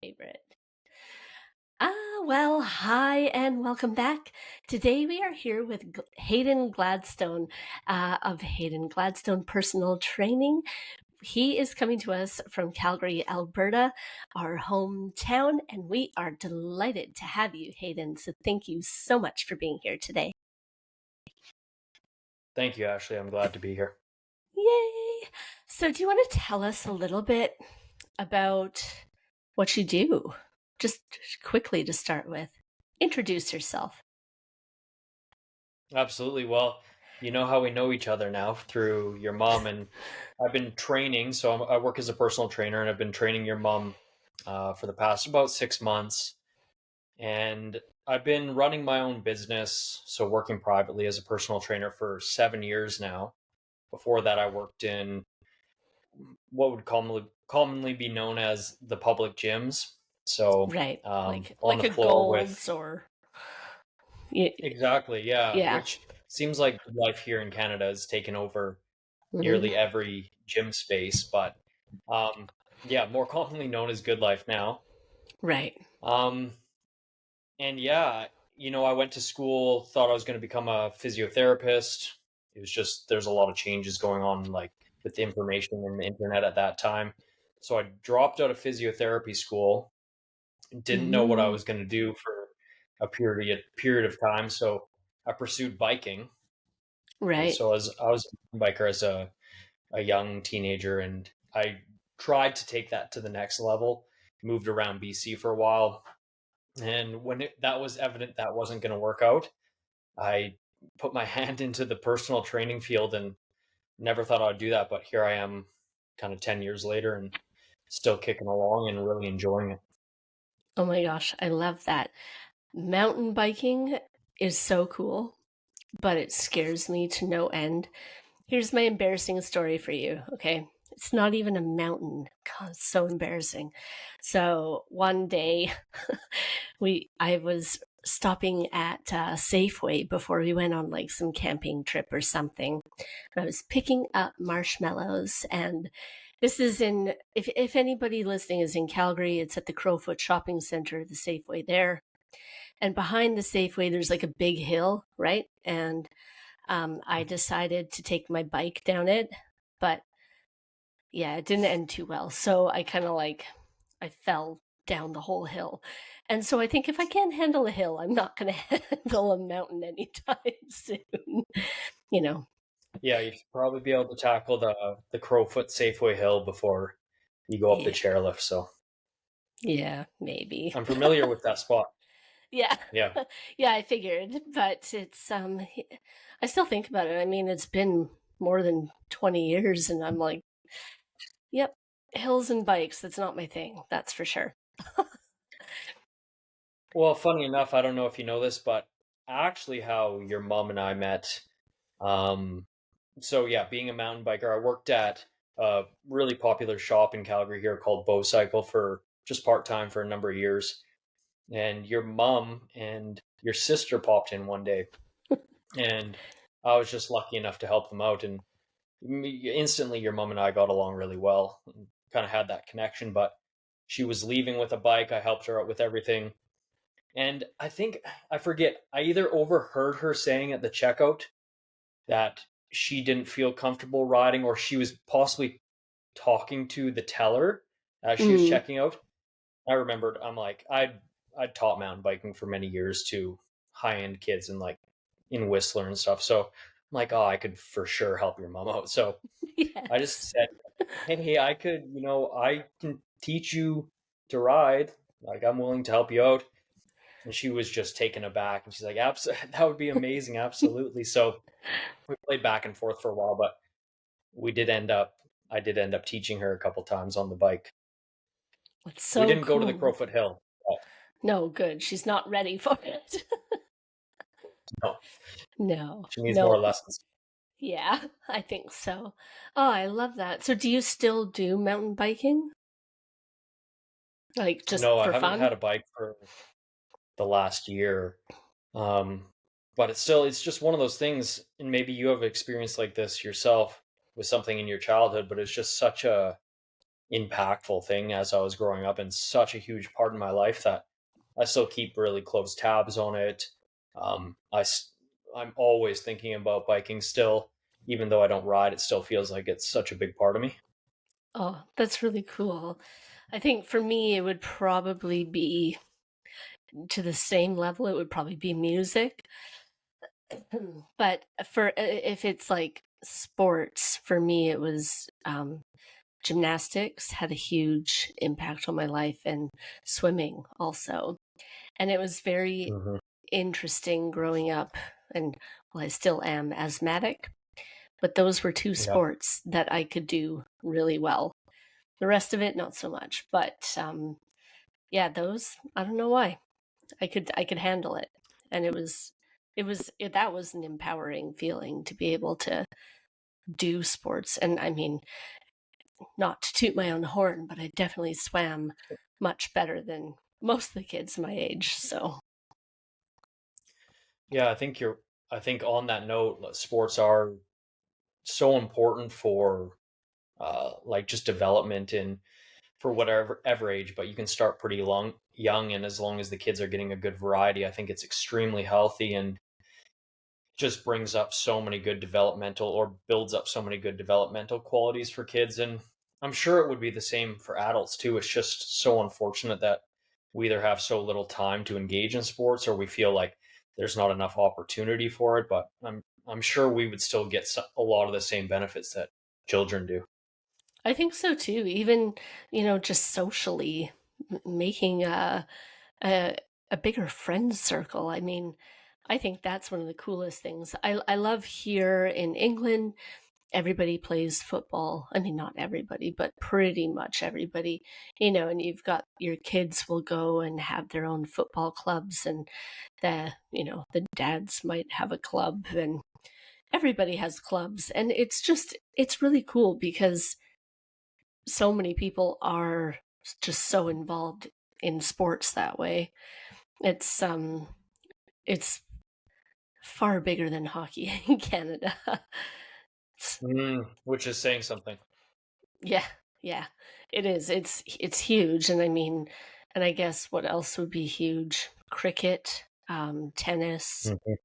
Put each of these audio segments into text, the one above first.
Favorite. Well, hi and welcome back. Today we are here with Hayden Gladstone of Hayden Gladstone Personal Training. He is coming to us from Calgary, Alberta, our hometown, and we are delighted to have you, Hayden. So thank you so much for being here today. Thank you, Ashley. I'm glad to be here. Yay! So, do you want to tell us a little bit about what you do? Just quickly to start with, introduce yourself. Absolutely. Well, you know how we know each other now through your mom, and I've been training. I work as a personal trainer, and I've been training your mom for the past about 6 months. And I've been running my own business, so working privately as a personal trainer for 7 years now. Before that, I worked in what would commonly be known as the public gyms. So Right, like on like the a floor with. Golds or y- Exactly, yeah, yeah. which seems like life here in Canada has taken over Mhm. nearly every gym space, but um, yeah, more commonly known as Good Life now. Right. Um, and yeah, I went to school, thought I was going to become a physiotherapist. It was just there's a lot of changes going on, like with the information and the internet at that time. So I dropped out of physiotherapy school, didn't know what I Mm, was going to do for a period of time. So I pursued biking. And right. so I was a biker as a young teenager, and I tried to take that to the next level. Moved around BC for a while, and when that was evident that wasn't going to work out, I put my hand into the personal training field and never thought I'd do that. But here I am, kind of 10 years later, and still kicking along and really enjoying it. Oh my gosh, I love that. Mountain biking is so cool, but it scares me to no end. Here's my embarrassing story for you, okay? It's not even a mountain. God, it's so embarrassing. So one day, I was stopping at Safeway before we went on like some camping trip or something. And I was picking up marshmallows, and this is in if anybody listening is in Calgary, it's at the Crowfoot Shopping Center, the Safeway there. And behind the Safeway, there's like a big hill, right? And I decided to take my bike down it, but yeah, it didn't end too well. So I kind of like I fell down the whole hill. And so I think if I can't handle a hill, I'm not going to handle a mountain anytime soon. You know, Yeah, you should probably be able to tackle the Crowfoot Safeway Hill before you go up the yeah, chairlift. So yeah, maybe. I'm familiar with that spot. Yeah. Yeah. Yeah, I figured, but it's I still think about it. I mean, it's been more than 20 years and I'm like, yep, hills and bikes, that's not my thing. That's for sure. Well, funny enough, I don't know if you know this, but actually how your mom and I met. Um, so yeah, being a mountain biker, I worked at a really popular shop in Calgary here called Bow Cycle for just part time for a number of years. And your mom and your sister popped in one day, and I was just lucky enough to help them out. And instantly, your mom and I got along really well, and kind of had that connection. But she was leaving with a bike. I helped her out with everything. And I think, I forget, I either overheard her saying at the checkout that she didn't feel comfortable riding, or she was possibly talking to the teller as she was Mm. checking out. I remembered, I'm like, I'd taught mountain biking for many years to high end kids and like in Whistler and stuff. So I'm like, oh, I could for sure help your mom out. So I just Yes. said, hey, I can teach you to ride. Like, I'm willing to help you out. And she was just taken aback, and she's like, that would be amazing. Absolutely. So we played back and forth for a while, but we did end up, I did end up teaching her a couple times on the bike. It's We so didn't go to the cool. Crowfoot Hill. But No, good. She's not ready for it. no, No, she needs more no. lessons. Yeah, I think so. Oh, I love that. So do you still do mountain biking? Like just No, I for haven't fun? had a bike for the last year. Um, but it's just one of those things, and maybe you have experience like this yourself with something in your childhood, but it's just such a impactful thing as I was growing up, and such a huge part of my life that I still keep really close tabs on it. I'm always thinking about biking still, even though I don't ride. It still feels like it's such a big part of me. Oh, that's really cool. I think for me, it would probably be to the same level, it would probably be music. But for if it's like sports, for me, it was gymnastics had a huge impact on my life, and swimming also. And it was very Hmm. interesting growing up, and well, I still am asthmatic, but those were two Yeah. sports that I could do really well. The rest of it, not so much. But yeah, those I don't know why I could handle it, and that was an empowering feeling to be able to do sports. And I mean, not to toot my own horn, but I definitely swam much better than most of the kids my age. So Yeah, I think on that note, sports are so important for like just development in for whatever ever age, but you can start pretty young, and as long as the kids are getting a good variety, I think it's extremely healthy and just brings up so many good developmental or builds up so many good developmental qualities for kids. And I'm sure it would be the same for adults too. It's just so unfortunate that we either have so little time to engage in sports or we feel like there's not enough opportunity for it. But I'm sure we would still get a lot of the same benefits that children do. I think so too. Even just socially making a a bigger friend circle. I mean, I think that's one of the coolest things. I love here in England. Everybody plays football. I mean, not everybody, but pretty much everybody, and you've got your kids will go and have their own football clubs, and the dads might have a club, and everybody has clubs. And it's really cool because so many people are just so involved in sports that way. It's far bigger than hockey in Canada. Which is saying something. Yeah, yeah, it is. It's huge, and I mean, and I guess what else would be huge? Cricket, tennis, Mhm.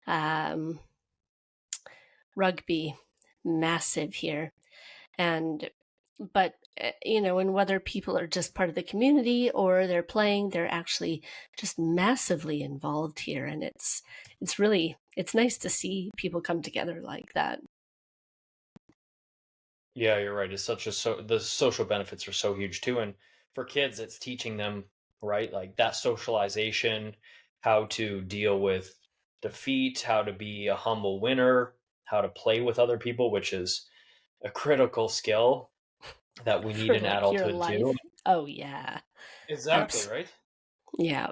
um, rugby, massive here, and but and whether people are just part of the community or they're playing, they're actually just massively involved here, and it's nice to see people come together like that. Yeah, you're right. It's such a the social benefits are so huge too, and for kids, it's teaching them right like that socialization, how to deal with defeat, how to be a humble winner, how to play with other people, which is a critical skill that we need For in like your adulthood too. life. Oh yeah. Exactly Abs right. yeah.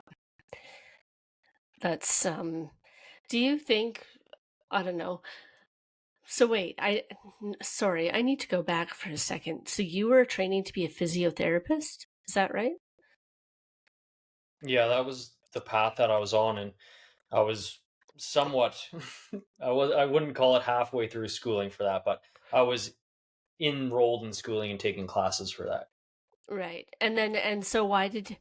That's do you think I don't know. So wait, sorry, I need to go back for a second. So you were training to be a physiotherapist? Is that right? Yeah, that was the path that I was on, and I was somewhat I wouldn't call it halfway through schooling for that, but I was enrolled in schooling and taking classes for that. Right. And so why did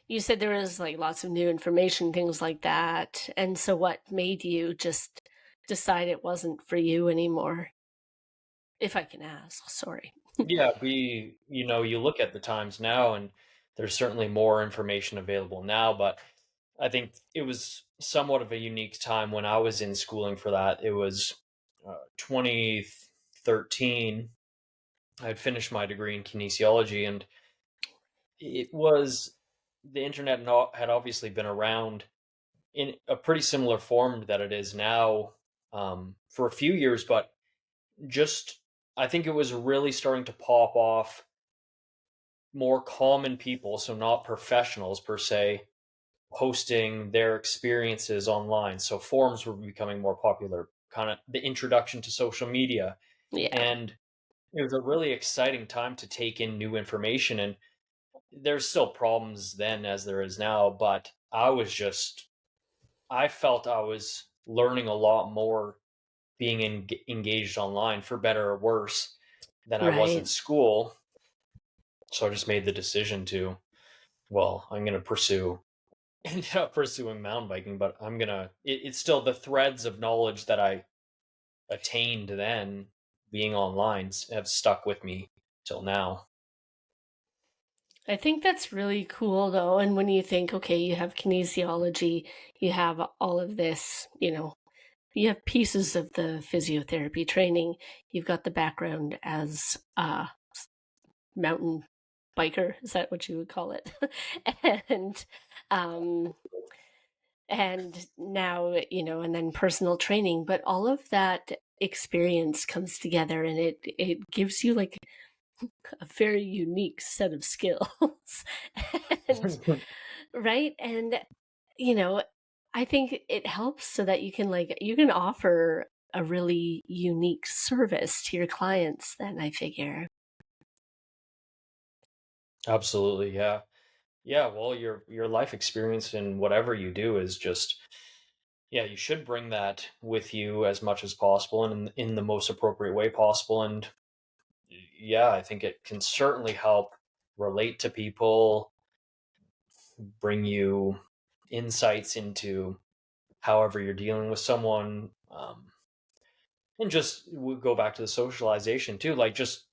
you said there was like lots of new information, things like that. And so what made you just decide it wasn't for you anymore? If I can ask, sorry. Yeah, you look at the times now and there's certainly more information available now, but I think it was somewhat of a unique time when I was in schooling for that. It was 2013. I had finished my degree in kinesiology, and it was the internet had obviously been around in a pretty similar form that it is now for a few years, but just I think it was really starting to pop off more common people, so not professionals per se, posting their experiences online. So forums were becoming more popular, kind of the introduction to social media. Yeah. And it was a really exciting time to take in new information. And there's still problems then as there is now, but I felt I was learning a lot more being engaged online for better or worse than I was in Right. school. So I just made the decision to, well, I'm going to pursue, ended up pursuing mountain biking, but it's still the threads of knowledge that I attained then being online have stuck with me till now. I think that's really cool though. And when you think, okay, you have kinesiology, you have all of this, you have pieces of the physiotherapy training, you've got the background as a mountain biker, is that what you would call it? and um and now, and then personal training, but all of that experience comes together and it gives you like a very unique set of skills. and right and you know I think it helps so that you can offer a really unique service to your clients then, I figure. Absolutely, yeah. Yeah, well, your life experience in whatever you do is just, yeah, you should bring that with you as much as possible and in the most appropriate way possible. And yeah, I think it can certainly help relate to people, bring you insights into however you're dealing with someone. And just we go back to the socialization too, like just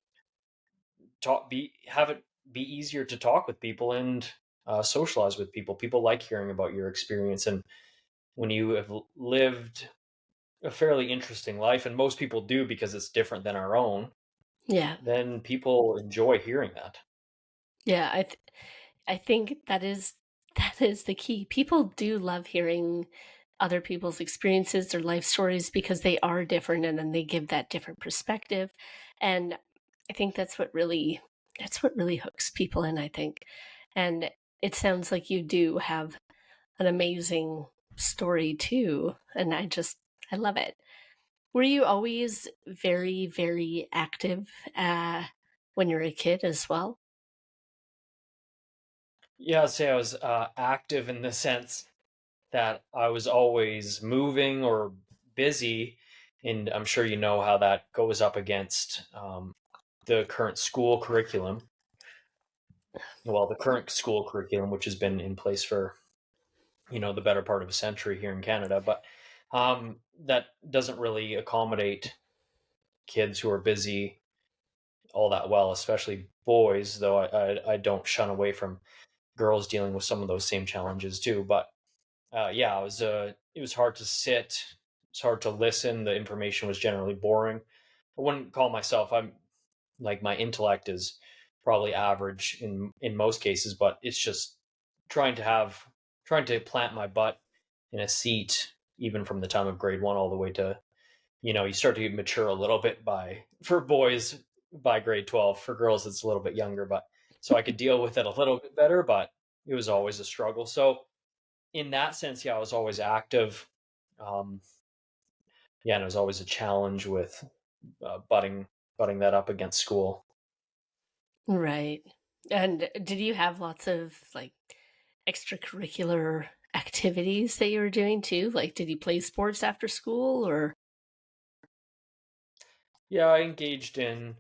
have it be easier to talk with people and socialize with people. People like hearing about your experience, and when you have lived a fairly interesting life, and most people do because it's different than our own, Yeah. then people enjoy hearing that. Yeah, I think that is the key. People do love hearing other people's experiences, their life stories, because they are different and then they give that different perspective. And I think that's what really hooks people in, I think. And it sounds like you do have an amazing story too, and I love it. Were you always very, very active when you were a kid as well? Yeah, I'd say I was active in the sense that I was always moving or busy, and I'm sure you know how that goes up against the current school curriculum. Well, the current school curriculum, which has been in place for the better part of a century here in Canada, but that doesn't really accommodate kids who are busy all that well, especially boys. Though I don't shun away from girls dealing with some of those same challenges too. But yeah, it was hard to sit. It's hard to listen. The information was generally boring. I wouldn't call myself. I'm like my intellect is probably average in most cases, but it's just trying to plant my butt in a seat even from the time of grade 1 all the way to you start to mature a little bit by for boys by grade 12. For girls it's a little bit younger, but so I could deal with it a little bit better, but it was always a struggle. So in that sense, yeah, I was always active. um yeah, and it was always a challenge with butting that up against school. Right. And did you have lots of like extracurricular activities that you were doing too? Like, did you play sports after school or? Yeah, I engaged in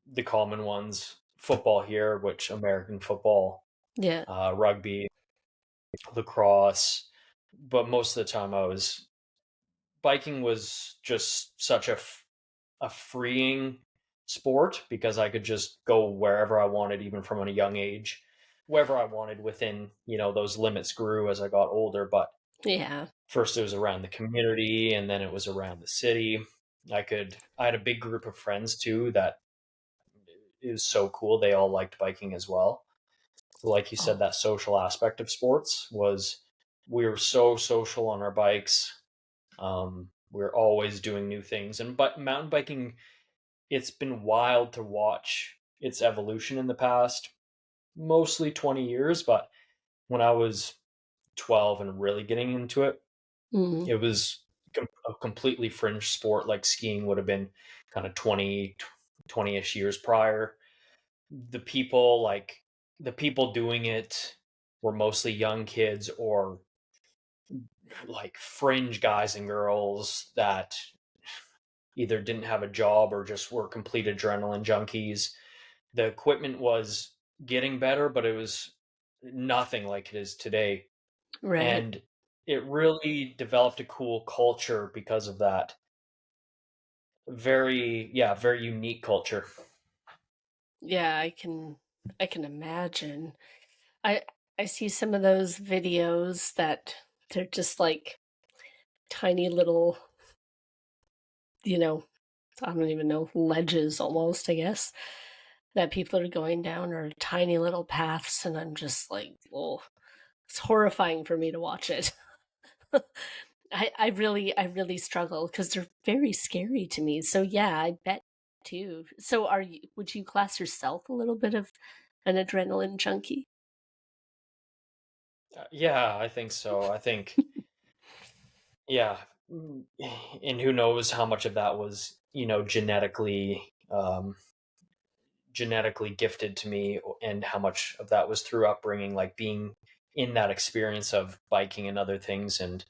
the common ones: football here, which American football, Yeah. rugby, lacrosse. But most of the time, I was biking was just such a freeing sport because I could just go wherever I wanted, even from a young age, wherever I wanted within those limits grew as I got older. But Yeah. first it was around the community, and then it was around the city. I had a big group of friends too that it was so cool. They all liked biking as well. Like you said, Oh. that social aspect of sports was we were so social on our bikes. We are always doing new things, and but mountain biking, it's been wild to watch its evolution in the past mostly 20 years. But when I was 12 and really getting into it, Mm. it was a completely fringe sport, like skiing would have been kind of 20-ish years prior. the people like the people doing it were mostly young kids or like fringe guys and girls that either didn't have a job or just were complete adrenaline junkies. The equipment was getting better, but it was nothing like it is today. Right. And it really developed a cool culture because of that. Very, yeah, very unique culture. Yeah, I can imagine. I I see some of those videos that they're just like tiny little, you know, I don't even know, ledges almost, I guess, that people are going down or tiny little paths and I'm just like, oh, it's horrifying for me to watch it. I really struggle because they're very scary to me. So yeah, I bet too. So would you class yourself a little bit of an adrenaline junkie? Yeah, I think so. I think, yeah. And who knows how much of that was, genetically gifted to me, and how much of that was through upbringing, like being in that experience of biking and other things, and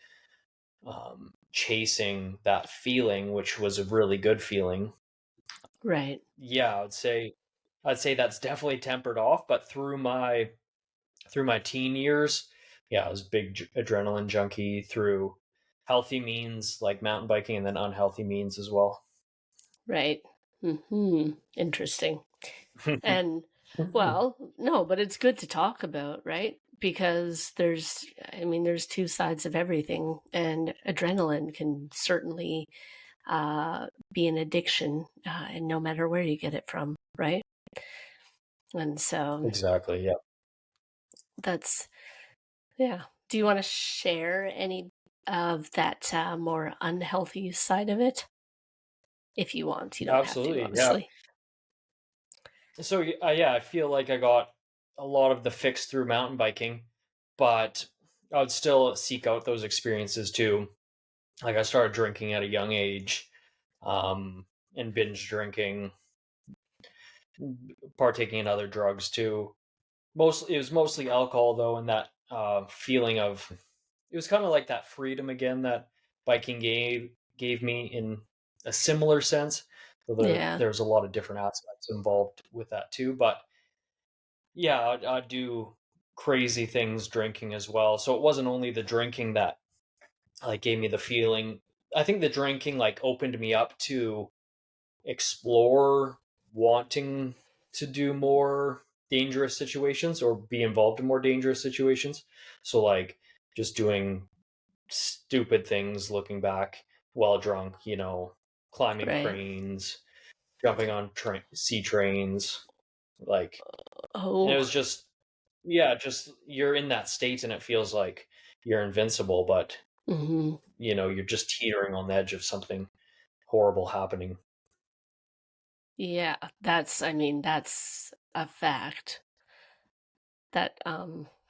chasing that feeling, which was a really good feeling. Right. Yeah, I'd say that's definitely tempered off, but through my teen years, yeah, I was a big adrenaline junkie through healthy means like mountain biking, and then unhealthy means as well. Right. Interesting. And well, no, but it's good to talk about, right? Because there's two sides of everything, and adrenaline can certainly be an addiction, and no matter where you get it from, right? And so Exactly. Yeah. that's, yeah. Do you want to share any of that more unhealthy side of it? If you want, you don't have to, Absolutely. Yeah. obviously. So yeah, I feel like I got a lot of the fix through mountain biking, but I would still seek out those experiences too. Like, I started drinking at a young age, um, and binge drinking, partaking in other drugs too. It was mostly alcohol though, and that feeling of, it was kind of like that freedom again that biking gave me in a similar sense. So Yeah. there's a lot of different aspects involved with that too, but yeah, I'd do crazy things drinking as well. So it wasn't only the drinking that like gave me the feeling. I think the drinking like opened me up to explore wanting to do more dangerous situations or be involved in more dangerous situations. So like just doing stupid things looking back while drunk, climbing Right. cranes, jumping on sea trains, like, and it Oh. was just, yeah, just you're in that state and it feels like you're invincible, but hmm you're just teetering on the edge of something horrible happening. Yeah, that's a fact. That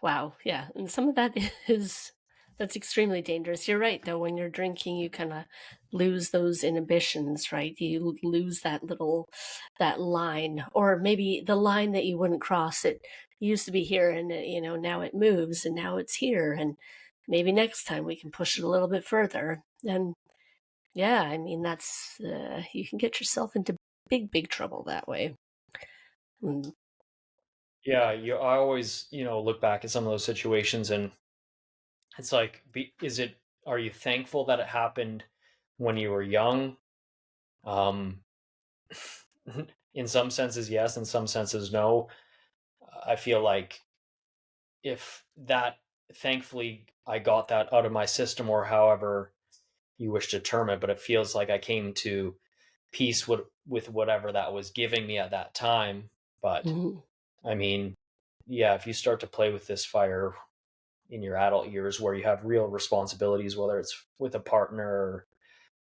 wow, yeah. And some of that is that's extremely dangerous. You're right though, when you're drinking you kind of lose those inhibitions, right? You lose that line, or maybe the line that you wouldn't cross. It used to be here and now it moves and now it's here, and maybe next time we can push it a little bit further. And yeah, that's you can get yourself into big trouble that way. Mm, Yeah, I always, look back at some of those situations, and it's like, are you thankful that it happened when you were young? Um, in some senses, yes. In some senses, no. I feel like if that, thankfully, I got that out of my system, or however you wish to term it, but it feels like I came to peace with whatever that was giving me at that time. But mhm. I mean, yeah, if you start to play with this fire in your adult years where you have real responsibilities, whether it's with a partner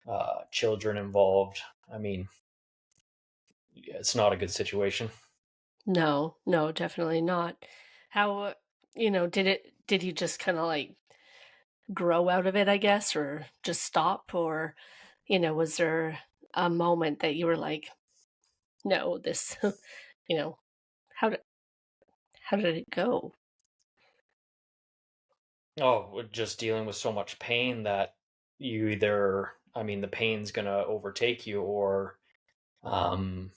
or children involved, I mean, yeah, it's not a good situation. No, no, definitely not. How, did you just kind of like grow out of it, I guess, or just stop? Or, was there a moment that you were like, no, this, you know, how did, how did it go? Oh, we're just dealing with so much pain that you either, I mean, the pain's going to overtake you, or, um,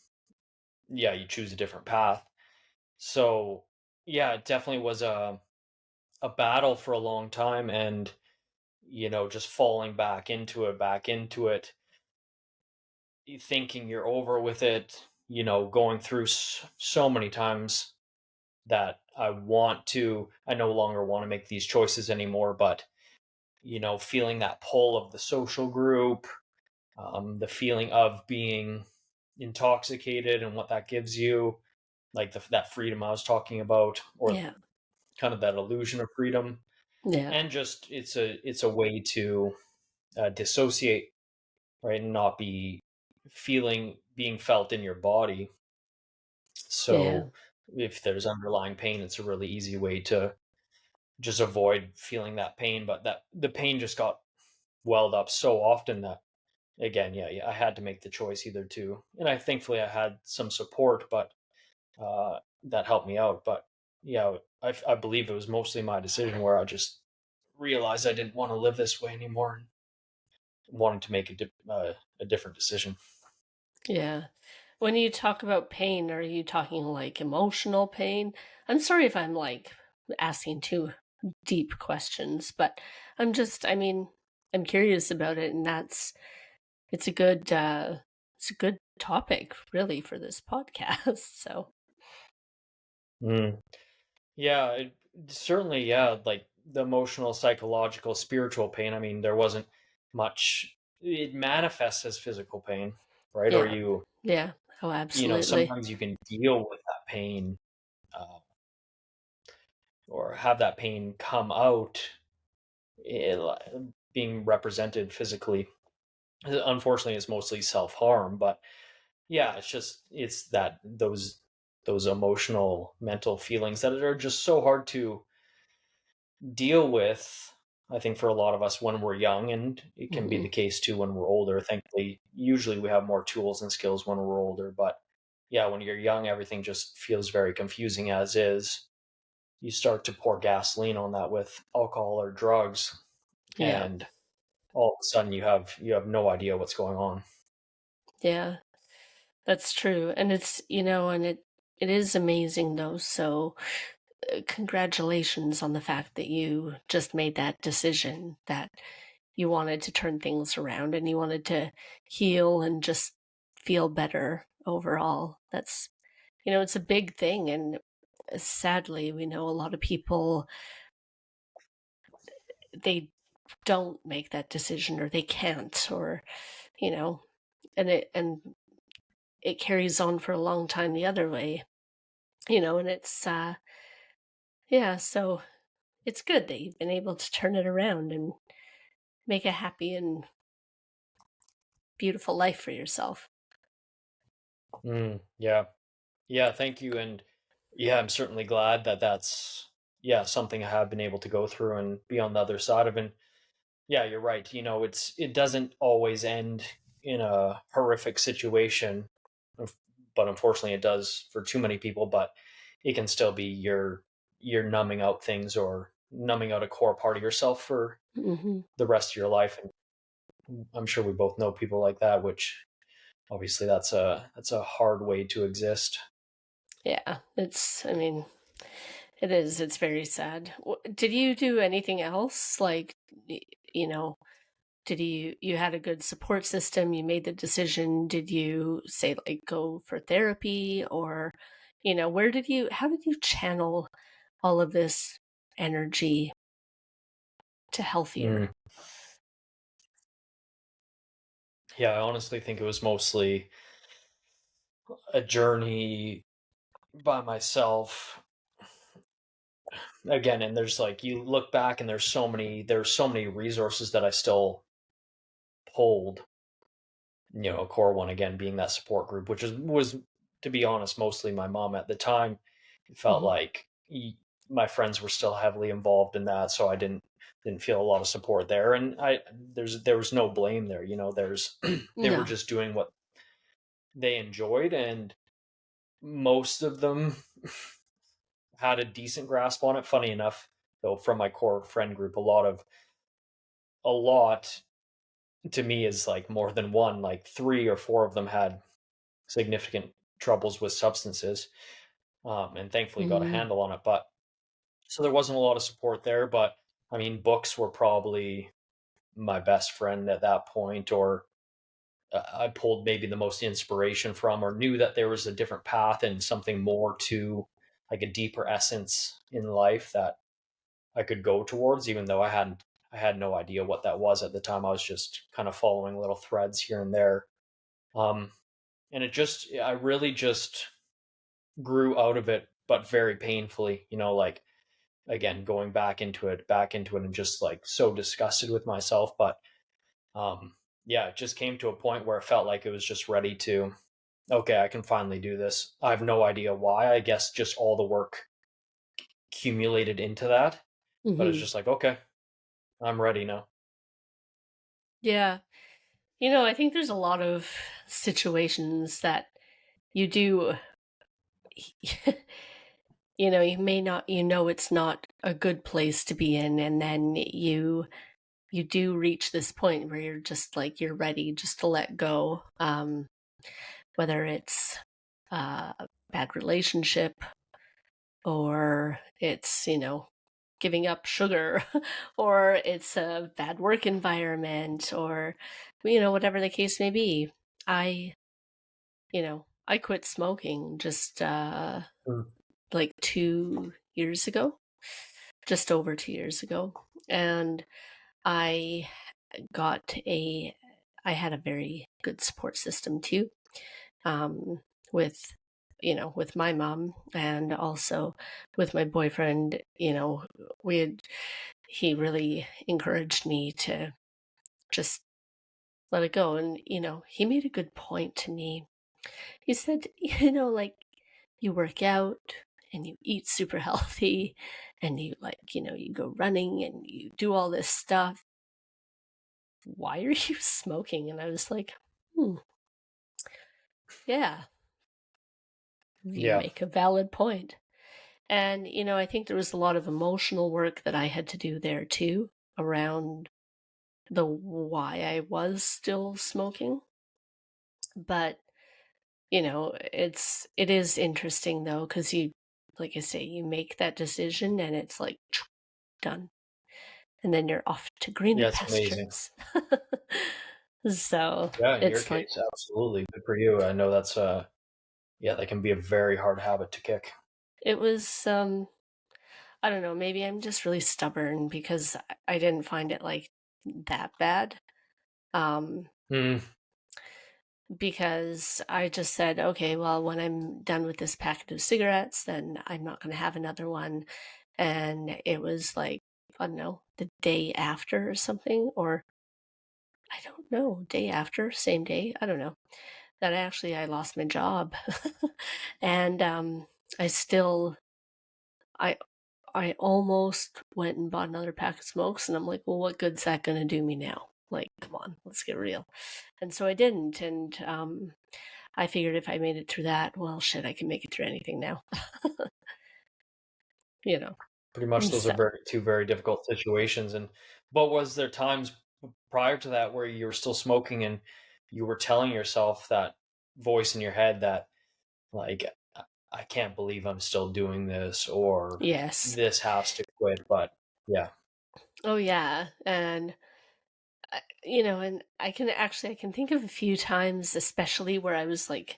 yeah, you choose a different path. So yeah, it definitely was a battle for a long time, and just falling back into it, thinking you're over with it, going through so many times that I no longer want to make these choices anymore, but feeling that pull of the social group, the feeling of being intoxicated and what that gives you, like that freedom I was talking about, or Yeah. kind of that illusion of freedom, Yeah. and just it's a way to dissociate, right, and not be feeling being felt in your body. Yeah. So if there's underlying pain, it's a really easy way to just avoid feeling that pain, but that the pain just got welled up so often that, again, yeah, I had to make the choice either to, and I thankfully I had some support, but that helped me out. But yeah, I believe it was mostly my decision where I just realized I didn't want to live this way anymore and wanted to make a different decision. Yeah. When you talk about pain, are you talking like emotional pain? I'm sorry if I'm like asking too deep questions, but I mean, I'm curious about it, and it's a good it's a good topic really for this podcast. So, Mm. Yeah, certainly, yeah, like the emotional, psychological, spiritual pain. I mean, there wasn't much. It manifests as physical pain, right? Or yeah. Yeah. Oh, absolutely. sometimes you can deal with that pain, uh, or have that pain come out, eh, being represented physically. Unfortunately, it's mostly self harm, but yeah, it's that those emotional, mental feelings that are just so hard to deal with. I think for a lot of us when we're young, and it can be Hmm. the case too when we're older. Thankfully, usually we have more tools and skills when we're older, but yeah, when you're young, everything just feels very confusing as is. You start to pour gasoline on that with alcohol or drugs, Yeah. and all of a sudden you have no idea what's going on. Yeah. That's true. And it is amazing though. So, congratulations on the fact that you just made that decision that you wanted to turn things around and you wanted to heal and just feel better overall. It's a big thing. And sadly, we know a lot of people, they don't make that decision or they can't, or, you know, and it carries on for a long time the other way, and yeah, so it's good that you've been able to turn it around and make a happy and beautiful life for yourself. Yeah. Yeah, thank you. And yeah, I'm certainly glad that that's, yeah, something I have been able to go through and be on the other side of. And yeah, you're right. It doesn't always end in a horrific situation, but unfortunately it does for too many people. But it can still be you're numbing out things, or numbing out a core part of yourself for Hmm. the rest of your life. And I'm sure we both know people like that, which obviously that's a hard way to exist. Yeah, I mean, it is. It's very sad. Did you do anything else? Like, y- you know, you had a good support system? You made the decision. Did you say, like, go for therapy, or, how did you channel all of this energy to healthier? Mm. Yeah, I honestly think it was mostly a journey by myself again. And there's like, you look back and there's so many resources that I still pulled, a core one again being that support group, which was, to be honest, mostly my mom at the time. It felt Hmm. like my friends were still heavily involved in that, so I didn't feel a lot of support there. And there was no blame there. There's they were No. just doing what they enjoyed, and most of them had a decent grasp on it. Funny enough, though, from my core friend group, a lot to me is like more than one. Like three or four of them had significant troubles with substances. and thankfully got a Mm-hmm. handle on it. But so there wasn't a lot of support there. But I mean, books were probably my best friend at that point, or I pulled maybe the most inspiration from, or knew that there was a different path and something more to, like, a deeper essence in life that I could go towards, even though I had no idea what that was at the time. I was just kind of following little threads here and there. Um, and I really just grew out of it, but very painfully, like, again, going back into it and just like so disgusted with myself. But yeah, it just came to a point where it felt like it was just ready to, okay, I can finally do this. I have no idea why. I guess just all the work accumulated into that. But it's Mm-hmm. just like, okay, I'm ready now. Yeah. I think there's a lot of situations that you do, you may not, it's not a good place to be in. And then you do reach this point where you're just like, you're ready just to let go. Whether it's a bad relationship or it's, giving up sugar or it's a bad work environment or, whatever the case may be. I, I quit smoking just Mm. like 2 years ago, just over 2 years ago. And I got I had a very good support system too, um, with, with my mom and also with my boyfriend. We had, he really encouraged me to just let it go. And, he made a good point to me. He said, like, you work out and you eat super healthy and you, like, you go running and you do all this stuff. Why are you smoking? And I was like, hmm, yeah, you Yeah. make a valid point. And, I think there was a lot of emotional work that I had to do there too around the why I was still smoking. But, it is interesting though, because like I say, you make that decision and it's like done. And then you're off to greener Yeah, it's amazing. pastures. So Yeah, in your it's like, case, absolutely. Good for you. I know that's yeah, that can be a very hard habit to kick. it was, I don't know, maybe I'm just really stubborn because I didn't find it like that bad. Um, Mm, because I just said, okay, well, when I'm done with this packet of cigarettes, then I'm not going to have another one. And it was like, I don't know, the day after or something, or I don't know, day after, same day, I don't know, that I lost my job. And I still, I, I almost went and bought another pack of smokes, and I'm like, well, what good's that going to do me now? Like, come on, let's get real. And so I didn't. And I figured if I made it through that, well, shit, I can make it through anything now. you know. pretty much those are So two very difficult situations. And but was there times prior to that where you were still smoking and you were telling yourself, that voice in your head, that, like, I can't believe I'm still doing this, or yes. this has to quit? But yeah. Oh yeah. And and I can think of a few times, especially where I was like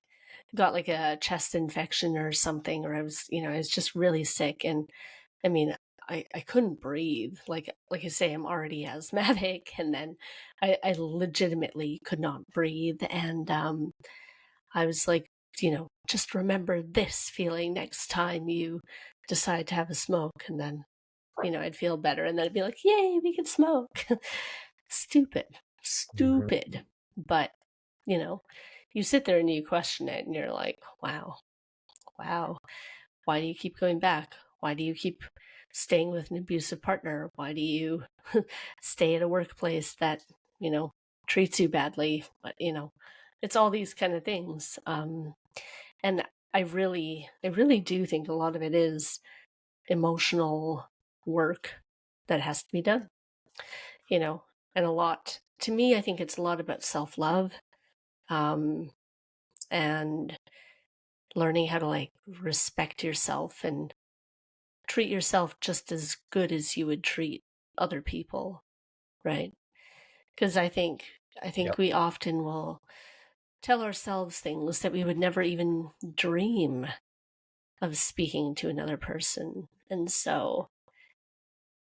got like a chest infection or something, or I was just really sick. And I mean, I couldn't breathe. Like I say, I'm already asthmatic, and then I legitimately could not breathe. And I was like, just remember this feeling next time you decide to have a smoke. And then, I'd feel better. And then I'd be like, yay, we can smoke. Stupid, Mhm. stupid. But, you know, you sit there and you question it and you're like, wow, wow. Why do you keep going back? Why do you keep staying with an abusive partner? Why do you stay at a workplace that, you know, treats you badly? But, it's all these kind of things. And I really do think a lot of it is emotional work that has to be done, you know, and a lot, to me, I think it's a lot about self love. Um, and learning how to like respect yourself and treat yourself just as good as you would treat other people, right? Because I think Yep. we often will tell ourselves things that we would never even dream of speaking to another person. And so,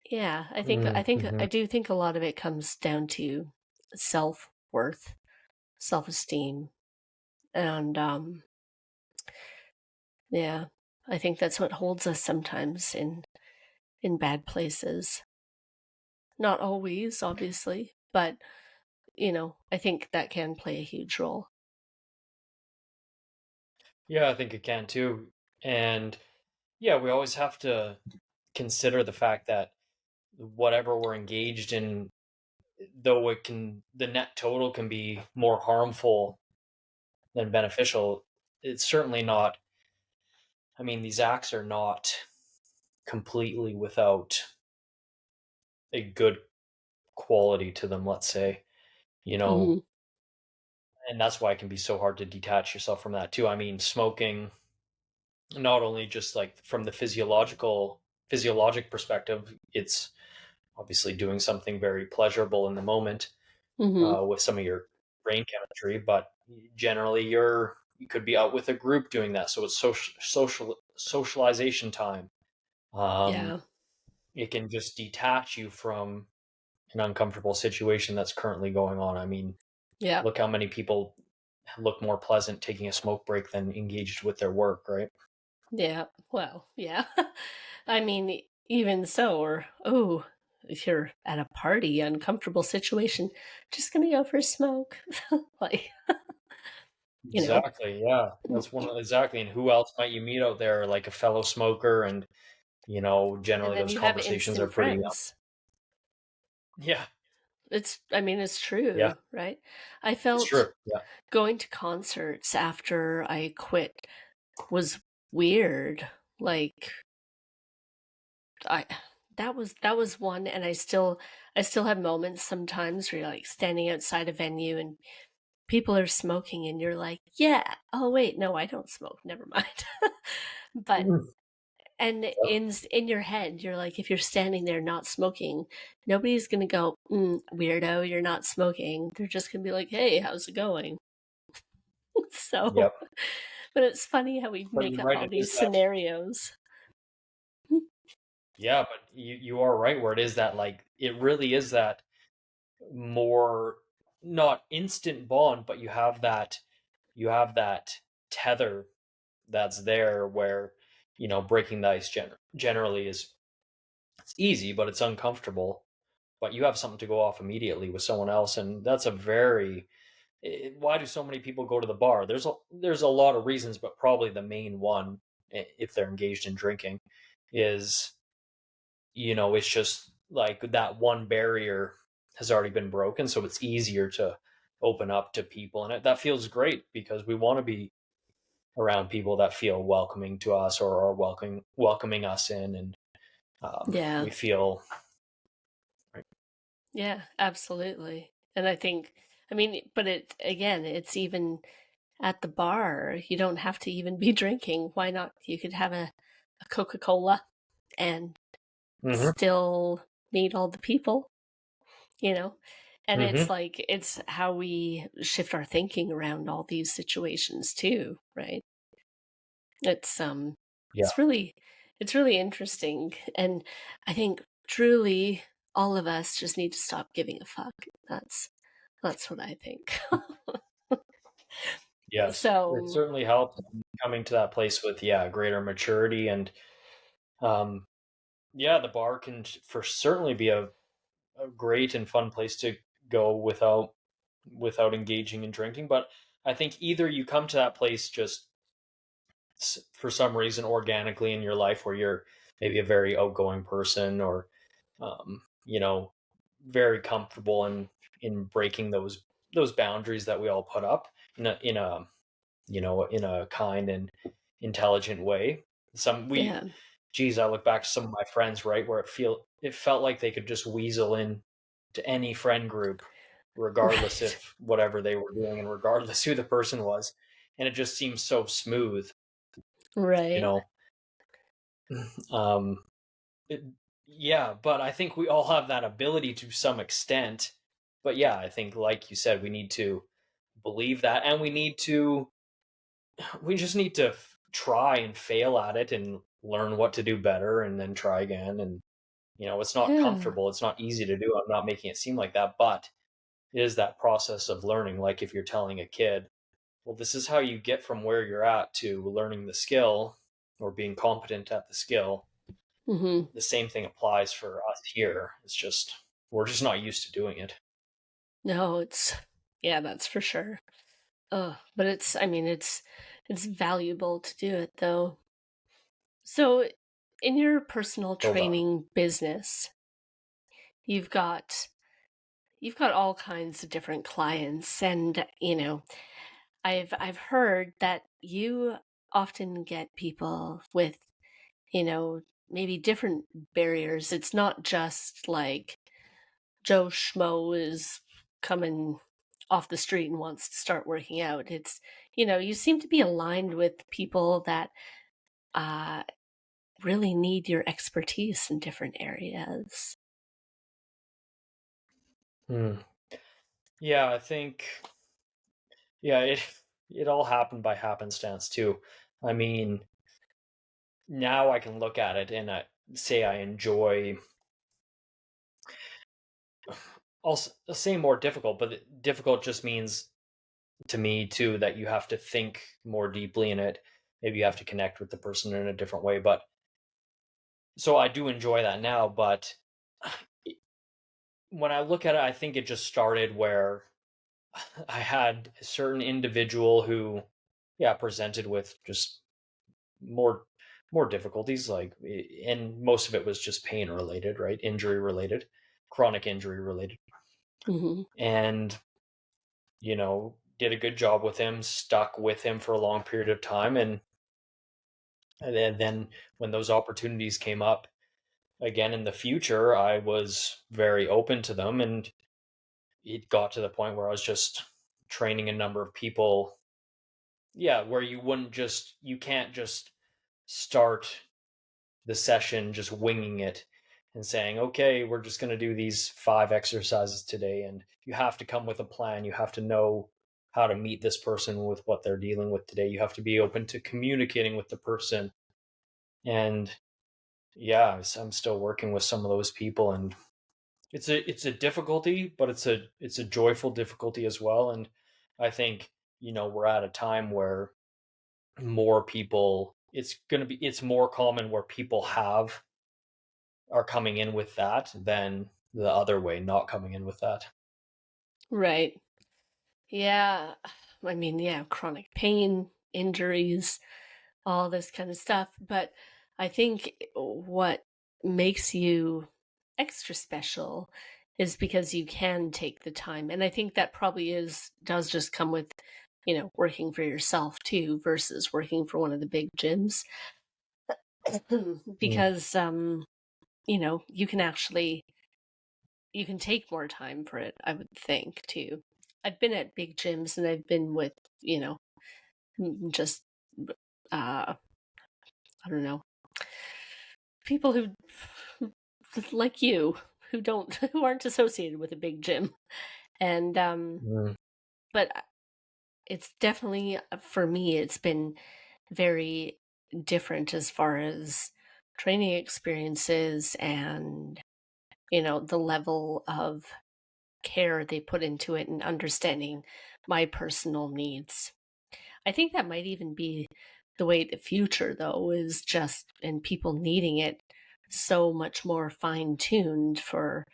yeah, I Mm-hmm. do think a lot of it comes down to self-worth, self-esteem, and yeah, I think that's what holds us sometimes in bad places. Not always, obviously, but I think that can play a huge role. Yeah, I think it can too. And yeah, we always have to consider the fact that whatever we're engaged in, though the net total can be more harmful than beneficial, it's certainly not. I mean, these acts are not completely without a good quality to them, let's say, you know, Mhm. and that's why it can be so hard to detach yourself from that too. I mean, smoking, not only just like from the physiologic perspective, it's obviously doing something very pleasurable in the moment Mhm. with some of your brain chemistry, but generally you could be out with a group doing that, so it's socialization time. Um, Yeah. it can just detach you from an uncomfortable situation that's currently going on. I mean, Yeah. look how many people look more pleasant taking a smoke break than engaged with their work, right? Yeah. Well, yeah. I mean, even so, or oh, if you're at a party, uncomfortable situation, just gonna go for a smoke. Like, you know, Exactly. Yeah, exactly. And who else might you meet out there, like a fellow smoker? And and generally then those you have conversations are instant pretty. friends. Yeah, I mean, it's yeah, true, right? I it's felt true. Yeah. going to concerts after I quit was weird. Like, I that was one, and I still have moments sometimes where you're like standing outside a venue and people are smoking and you're like, yeah, oh wait, no, I don't smoke, never mind. But Mhm. and Yep. in your head you're like, if you're standing there not smoking, nobody's gonna go, weirdo, you're not smoking. They're just gonna be like, hey, how's it going? So, Yep. but it's funny how we But make you're up right. all It is these that. scenarios. Yeah, but you are right. Where it is that, like, it really is that more not instant bond, but you have that tether that's there where breaking the ice generally is it's easy, but it's uncomfortable. But you have something to go off immediately with someone else, and that's a very why do so many people go to the bar? There's a lot of reasons, but probably the main one, if they're engaged in drinking, is it's just like that one barrier has already been broken, so it's easier to open up to people, and that feels great because we want to be around people that feel welcoming to us or are welcoming us in, and Yeah. we feel Yeah, absolutely. And I mean, but it's even at the bar, you don't have to even be drinking. Why not? You could have a Coca-Cola and hmm still meet all the people, you know? And it's hmm like, it's how we shift our thinking around all these situations too, right? It's yeah. it's really it's really interesting. And I think truly all of us just need to stop giving a fuck. That's that's what I think. Yes, it So, certainly helps coming to that place with, yeah, greater maturity. And um yeah, the bar can for certainly be a great and fun place to go without engaging in drinking. But I think either you come to that place just for some reason organically in your life where you're maybe a very outgoing person, or um, you know very comfortable in breaking those boundaries that we all put up in a kind and intelligent way. Some we yeah. geez, I look back to some of my friends, right, where it felt like they could just weasel in to any friend group, regardless Right. if whatever they were doing and regardless who the person was, and it just seems so smooth. you Right. know. Um, it, yeah, but I think we all have that ability to some extent. But yeah, I think, like you said, we need to believe that, and we just need to try and fail at it and learn what to do better, and then try again. And it's not Yeah. comfortable, it's not easy to do. I'm not making it seem like that, but it is that process of learning. Like if you're telling a kid, well, this is how you get from where you're at to learning the skill or being competent at the skill. Hmm. The same thing applies for us here. It's just we're just not used to doing it. No, yeah, that's for sure. But I mean, it's valuable to do it though. So, in your personal So training business, you've got you've got all kinds of different clients, and I've heard that you often get people with, maybe different barriers. It's not just like Joe Schmo is coming off the street and wants to start working out. You seem to be aligned with people that uh, really need your expertise in different areas. hmm. Yeah, I think yeah, it all happened by happenstance too. I mean, now I can look at it and say I enjoy. I'll say more difficult, but difficult just means to me too that you have to think more deeply in it. Maybe you have to connect with the person in a different way. But so I do enjoy that now. But when I look at it, I think it just started where I had a certain individual who, yeah, presented with just more more difficulties, like, and most of it was just pain related, right? Injury related, chronic injury related, Hmm. and did a good job with him, stuck with him for a long period of time, and then when those opportunities came up again in the future, I was very open to them, and it got to the point where I was just training a number of people. Yeah, where you can't just start the session just winging it and saying, okay, we're just going to do these 5 exercises today. And you have to come with a plan. You have to know how to meet this person with what they're dealing with today. You have to be open to communicating with the person. And yeah, I'm still working with some of those people, and it's a difficulty, but it's a joyful difficulty as well. And I think, we're at a time where more people it's more common where people are coming in with that than the other way, not coming in with that. Right. Yeah. I mean, yeah, chronic pain, injuries, all this kind of stuff. But I think what makes you extra special is because you can take the time. And I think that probably does just come with, working for yourself too, versus working for one of the big gyms. Mm, Because, you can take more time for it, I would think too. I've been at big gyms and I've been with, just, uh, I don't know, people who like you who don't who aren't associated with a big gym. And mm, but it's definitely for me it's been very different as far as training experiences and the level of care they put into it and understanding my personal needs. I think that might even be the way the future, though, is just and people needing it so much more fine tuned for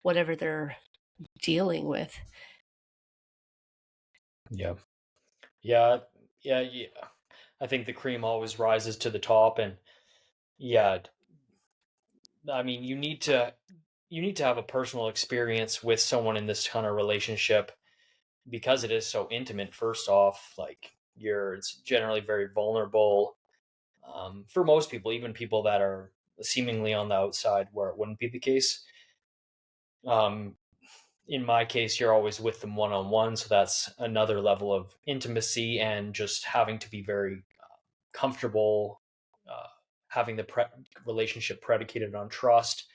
whatever they're dealing with. yeah, yeah, yeah. I think the cream always rises to the top, and yeah, I mean, you need to have a personal experience with someone in this kind of relationship because it is so intimate. First off, like it's generally very vulnerable, for most people, even people that are seemingly on the outside where it wouldn't be the case. Um, in my case, you're always with them one on one, so that's another level of intimacy and just having to be very comfortable, uh, having the relationship predicated on trust.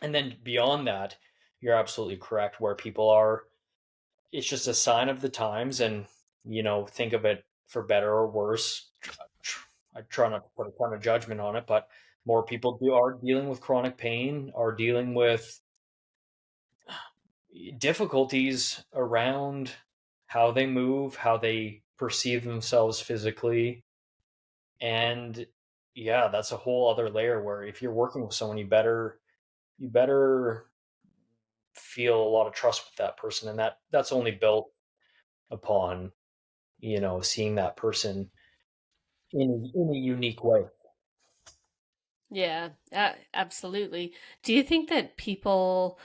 And then beyond that, you're absolutely correct. Where people are, it's just a sign of the times, and think of it for better or worse. I try not to put a ton of judgment on it, but more people are dealing with chronic pain, are dealing with difficulties around how they move, how they perceive themselves physically. And yeah, that's a whole other layer where if you're working with someone, you better feel a lot of trust with that person, and that's only built upon seeing that person in a unique way. Yeah, absolutely. Do you think that people,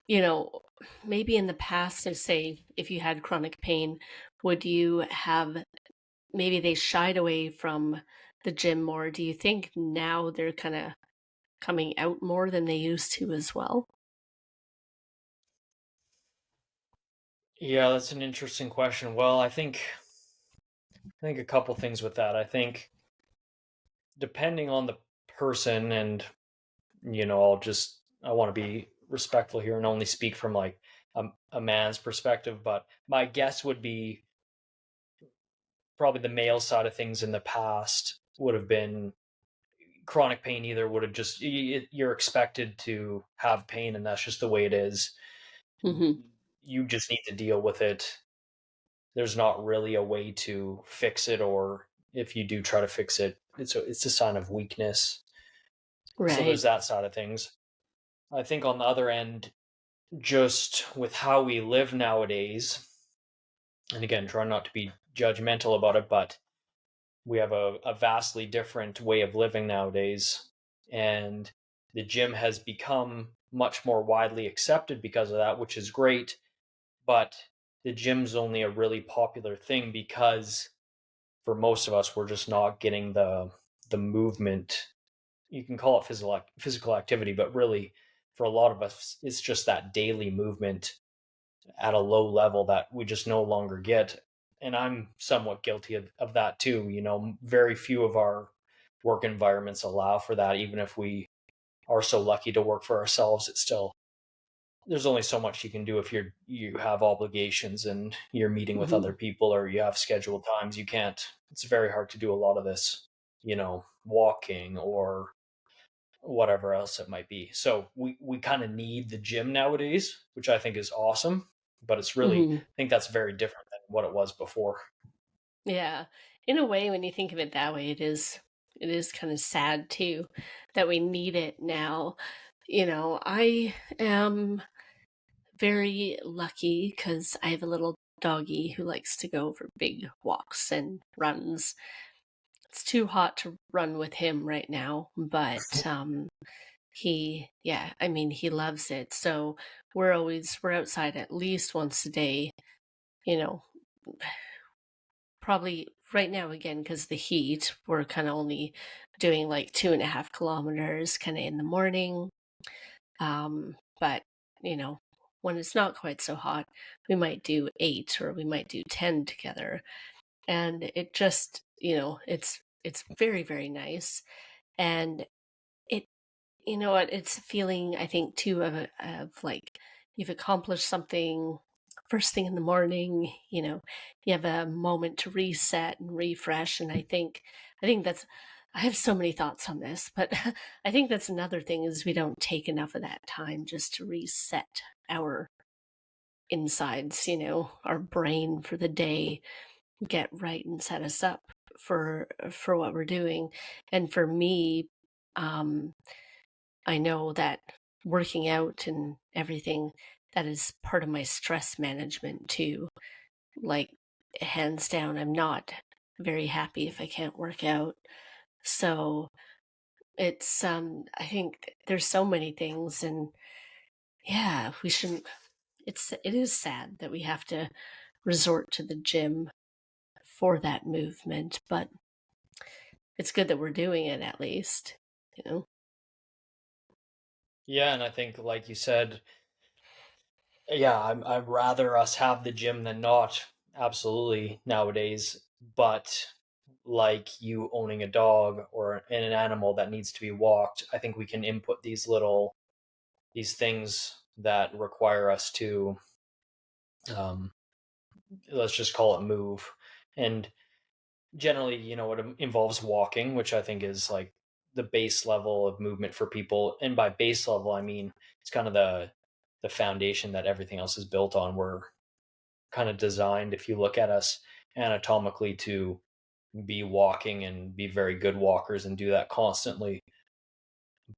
you know, maybe in the past, so say if you had chronic pain, would you have maybe they shied away from the gym more? Do you think now they're kind of coming out more than they used to as well? Yeah, that's an interesting question. Well, I think a couple things with that. I think depending on the person, and I want to be respectful here and only speak from like a man's perspective, but my guess would be probably the male side of things in the past would have been chronic pain. Either would have just you're expected to have pain, and that's just the way it is. Hmm. You just need to deal with it. There's not really a way to fix it, or if you do try to fix it, it's a sign of weakness. So Right. there's that side of things. I think on the other end, just with how we live nowadays, and again, try not to be judgmental about it, but we have a vastly different way of living nowadays. And the gym has become much more widely accepted because of that, which is great. But the gym's only a really popular thing because for most of us, we're just not getting the movement. You can call it physical activity, but really, for a lot of us, it's just that daily movement at a low level that we just no longer get. And I'm somewhat guilty of that too. Very few of our work environments allow for that. Even if we are so lucky to work for ourselves, it's still there's only so much you can do if you have obligations and you're meeting with Hmm. other people or you have scheduled times. You can't. It's very hard to do a lot of this, walking or whatever else it might be. So we kind of need the gym nowadays, which I think is awesome, but it's really Hmm. I think that's very different than what it was before. Yeah. In a way, when you think of it that way, it is kind of sad too that we need it now. I am very lucky because I have a little doggy who likes to go for big walks and runs. It's too hot to run with him right now, but yeah, I mean, he loves it. So we're outside at least once a day, you know, probably right now again because the heat, we're kind of only doing like 2.5 kilometers kind of in the morning. But you know, when it's not quite so hot, we might do 8 or we might do 10 together. And it just, it's very, very nice. And it you know what, it's a feeling I think too of like you've accomplished something first thing in the morning, you have a moment to reset and refresh. And I think that's I have so many thoughts on this, but I think that's another thing is we don't take enough of that time just to reset our insides, our brain for the day, get right and set us up for what we're doing. And for me, um I know that working out and everything, that is part of my stress management too. Like, hands down, I'm not very happy if I can't work out. So it's I think there's so many things. And yeah, we shouldn't it is sad that we have to resort to the gym for that movement, but it's good that we're doing it at least, you know. Yeah, and I think like you said, yeah, I'd rather us have the gym than not. Absolutely nowadays, but like you owning a dog or an animal that needs to be walked, I think we can input these things that require us to, um, let's just call it move. And generally, it involves walking, which I think is like the base level of movement for people. And by base level, I mean it's kind of the foundation that everything else is built on. We're kind of designed, if you look at us anatomically, to be walking and be very good walkers and do that constantly.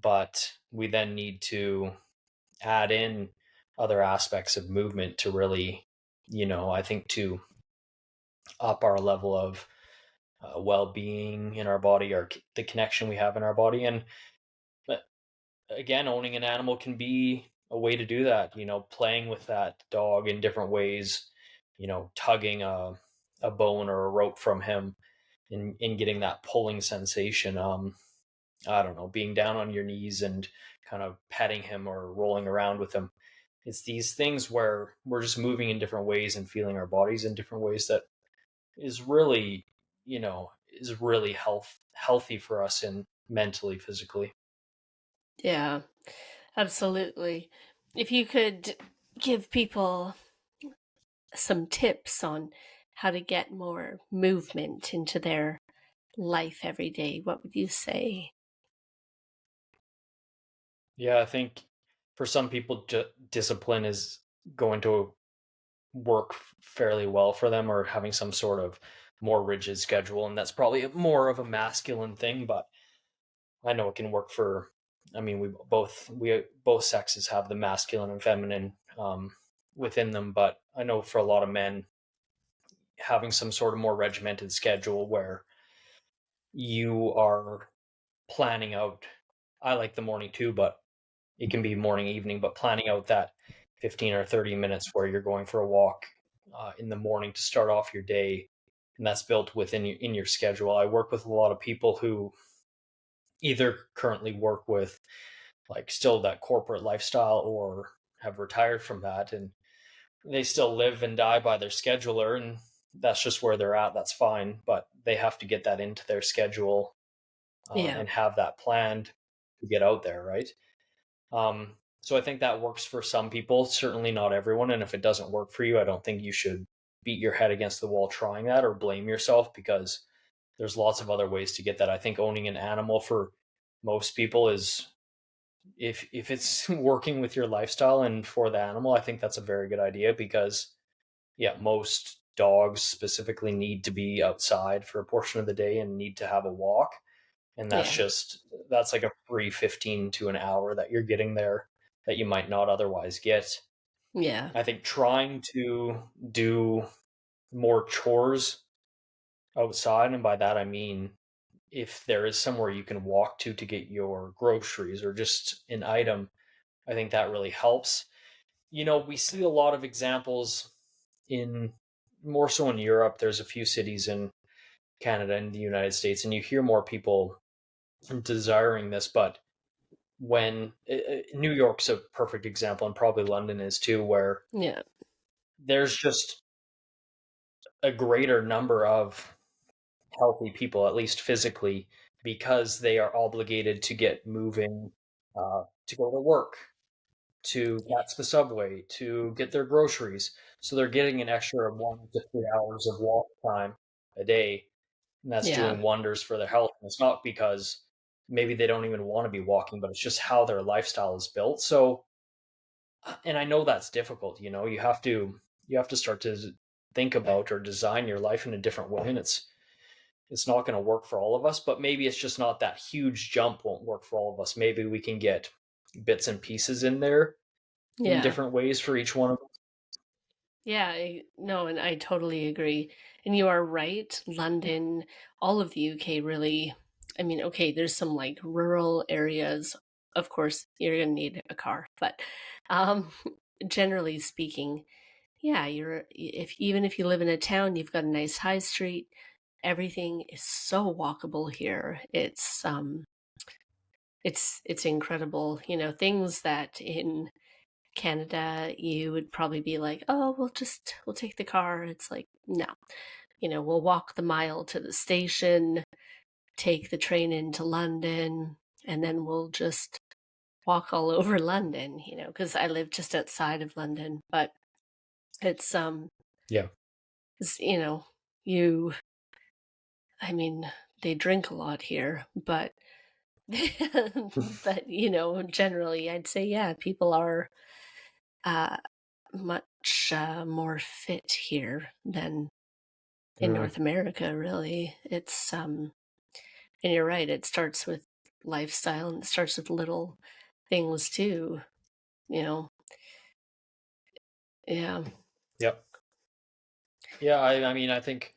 But we then need to add in other aspects of movement to really, I think to up our level of well-being in our body, or the connection we have in our body. And uh, again, owning an animal can be a way to do that. Playing with that dog in different ways. Tugging a bone or a rope from him, and getting that pulling sensation. I don't know, being down on your knees and kind of petting him or rolling around with him. It's these things where we're just moving in different ways and feeling our bodies in different ways that is really, is really healthy for us, and mentally, physically. Yeah, absolutely. If you could give people some tips on how to get more movement into their life every day, what would you say? Yeah, I think for some people, discipline is going to work fairly well for them, or having some sort of more rigid schedule. And that's probably more of a masculine thing, but I know it can work for, I mean, we both sexes have the masculine and feminine within them, but I know for a lot of men, having some sort of more regimented schedule where you are planning out, I like the morning too, but it can be morning, evening, but planning out that 15 or 30 minutes where you're going for a walk in the morning to start off your day. And that's built within in your schedule. I work with a lot of people who either currently work with like still that corporate lifestyle, or have retired from that, and they still live and die by their scheduler, and that's just where they're at. That's fine, but they have to get that into their schedule, Yeah, and have that planned to get out there, right? So I think that works for some people, certainly not everyone. And if it doesn't work for you, I don't think you should beat your head against the wall trying that, or blame yourself, because there's lots of other ways to get that. I think owning an animal for most people is, if it's working with your lifestyle and for the animal, I think that's a very good idea, because yeah, most dogs specifically need to be outside for a portion of the day and need to have a walk. And yeah, that's like a free 15 to an hour that you're getting there that you might not otherwise get. yeah, I think trying to do more chores outside, and by that I mean if there is somewhere you can walk to get your groceries or just an item, I think that really helps. We see a lot of examples in, more so in Europe. There's a few cities in Canada and the United States, and you hear more people desiring this. But when New York's a perfect example, and probably London is too, where yeah, there's just a greater number of healthy people, at least physically, because they are obligated to get moving, to go to work, to catch the subway, to get their groceries. So they're getting an extra 1 to 3 hours of walk time a day, and that's yeah, doing wonders for their health. And it's not because maybe they don't even want to be walking, but it's just how their lifestyle is built. So, and I know that's difficult. You have to start to think about or design your life in a different way, and it's not going to work for all of us. But maybe it's just not that huge jump won't work for all of us. Maybe we can get bits and pieces in there in yeah. different ways for each one of us. Yeah, no, and I totally agree. And you are right. London, all of the UK really, I mean, okay, there's some like rural areas. Of course, you're going to need a car, but um generally speaking, yeah, if even if you live in a town, you've got a nice high street. Everything is so walkable here. It's incredible. Things that in Canada, you would probably be like, "Oh, we'll take the car." It's like, no. we'll walk the mile to the station, take the train into London, and then we'll just walk all over London, because I live just outside of London. But it's, Yeah. it's, you, I mean, they drink a lot here, but, but, generally I'd say, yeah, people are uh, much more fit here than in Mhm. North America, really. And you're right, it starts with lifestyle and it starts with little things too, you know. Yeah. Yep. Yeah, I mean, I think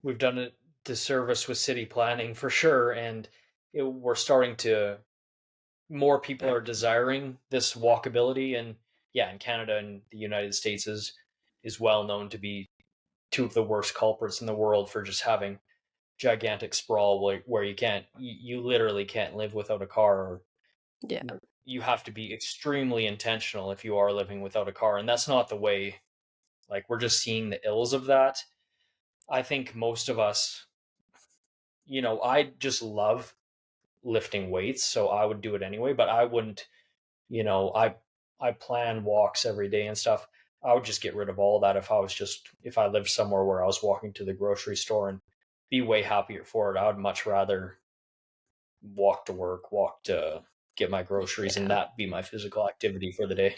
we've done a disservice with city planning for sure, and we're starting to more people are desiring this walkability, and yeah, in Canada and the United States is well known to be two of the worst culprits in the world for just having gigantic sprawl where you literally can't live without a car, or Yeah. you have to be extremely intentional if you are living without a car, and that's not the way. Like, we're just seeing the ills of that. I think most of us, I just love lifting weights, so I would do it anyway, but I wouldn't, you know, I plan walks every day and stuff. I would just get rid of all that if I lived somewhere where I was walking to the grocery store and be way happier for it. I would much rather walk to work, walk to get my groceries, and Yeah. that be my physical activity for the day.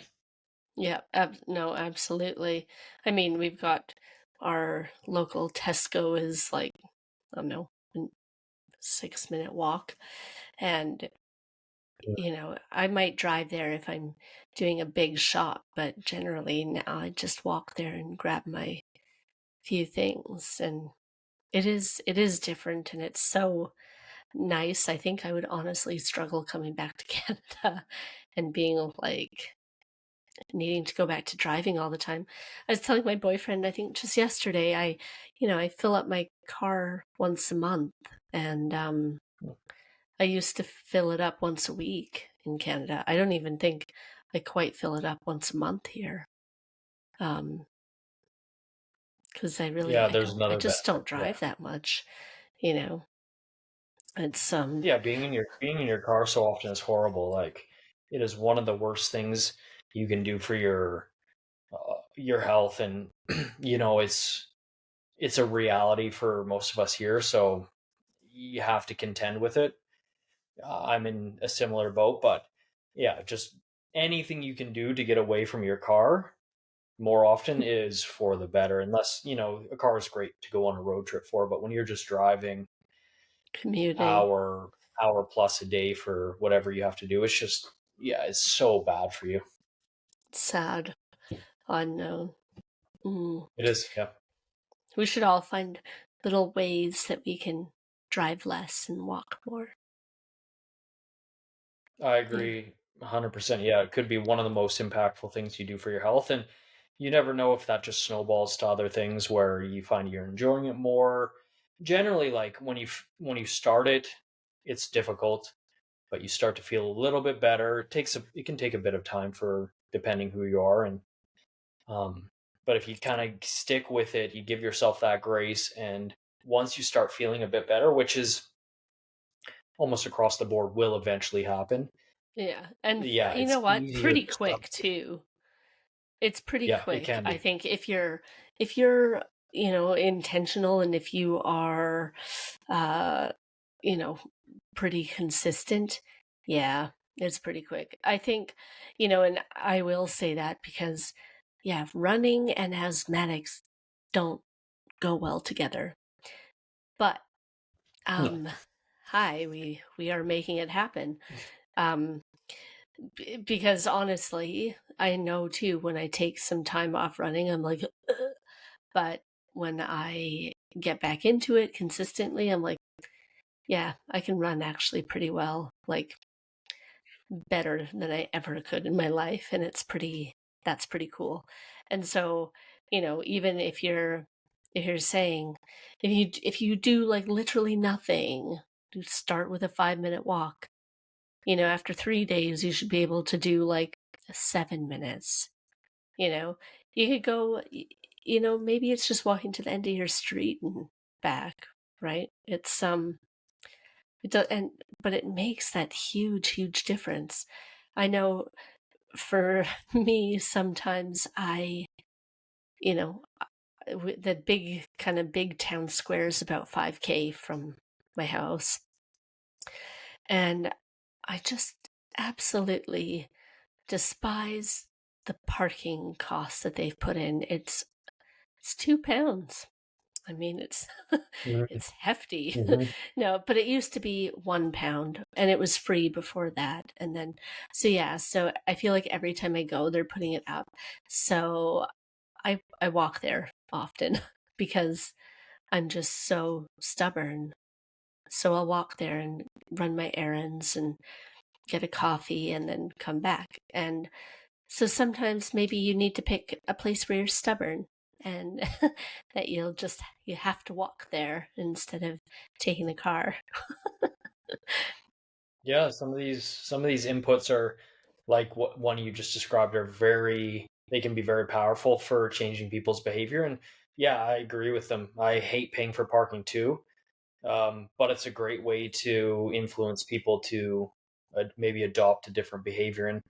Yeah. No, absolutely. I mean, we've got our local Tesco is like, I don't know, a 6-minute walk. And, I might drive there if I'm doing a big shop, but generally now I just walk there and grab my few things. And it is different and it's so nice. I think I would honestly struggle coming back to Canada and being like needing to go back to driving all the time. I was telling my boyfriend, I think just yesterday, I fill up my car once a month, and I used to fill it up once a week in Canada. I don't even think I quite fill it up once a month here. Um, because Yeah, I there's don't, I another just don't benefit. Yeah. drive that much, you know. It's Yeah, being in your car so often is horrible. Like, it is one of the worst things you can do for your health, and it's a reality for most of us here, so you have to contend with it. I'm in a similar boat, but yeah, just anything you can do to get away from your car more often is for the better. Unless, a car is great to go on a road trip for, but when you're just driving commuting. hour plus a day for whatever you have to do, it's just, yeah, it's so bad for you. Sad, unknown. Mm. It is, yeah. We should all find little ways that we can drive less and walk more. I Yeah. agree 100%. Yeah, it could be one of the most impactful things you do for your health. And you never know if that just snowballs to other things where you find you're enjoying it more. Generally, like, when you start it, it's difficult, but you start to feel a little bit better. It can take a bit of time for depending who you are, and um but if you kind of stick with it, you give yourself that grace, and once you start feeling a bit better, which is almost across the board will eventually happen. Yeah. And Yeah, you know it's what? easier to Pretty quick substitute. too. It's pretty Yeah, it quick. can I be. think if you're, intentional and if you are uh, you know, pretty consistent, yeah, it's pretty quick. I think, and I will say that because yeah, running and asthmatics don't go well together. But No. um hi, we are making it happen. Um because honestly, I know too when I take some time off running, I'm like, "Ugh." But when I get back into it consistently, I'm like, yeah, I can run actually pretty well, like better than I ever could in my life. And that's pretty cool. And so, even if you're saying, if you do like literally nothing, you start with a 5-minute walk, after 3 days, you should be able to do like 7 minutes. You know, you could go. maybe it's just walking to the end of your street and back, right? It does, but it makes that huge, huge difference. I know for me, sometimes you know, the big kind of big town square is about 5K from my house. And I just absolutely despise the parking costs that they've put in. It's £2. I mean, it's Mhm. it's hefty. Mhm. No, but it used to be £1 and it was free before that. And then so yeah, so I feel like every time I go, they're putting it up. So I walk there often because I'm just so stubborn. So I'll walk there and run my errands and get a coffee and then come back. And so sometimes maybe you need to pick a place where you're stubborn and that you have to walk there instead of taking the car. Yeah, some of these inputs are like what one you just described are very they can be very powerful for changing people's behavior. And yeah, I agree with them. I hate paying for parking too. But it's a great way to influence people to maybe adopt a different behavior. And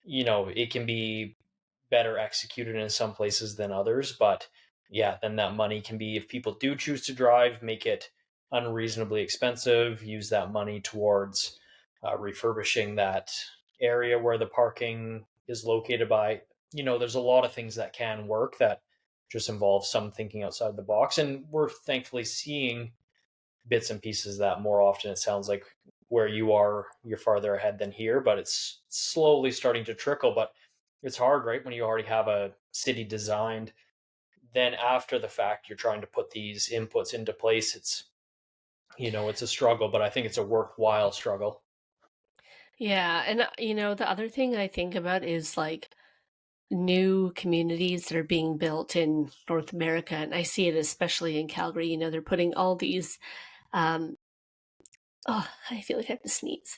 it can be better executed in some places than others. But yeah, then that money can be, if people do choose to drive, make it unreasonably expensive, use that money towards refurbishing that area where the parking is located by. There's a lot of things that can work that just involve some thinking outside the box. And we're thankfully seeing bits and pieces of that more often. It sounds like where you are, you're farther ahead than here, but it's slowly starting to trickle. But it's hard, right? When you already have a city designed, then after the fact, you're trying to put these inputs into place. It's a struggle, but I think it's a worthwhile struggle. Yeah, and the other thing I think about is like new communities that are being built in North America, and I see it especially in Calgary. They're putting all these um oh, I feel like I have to sneeze.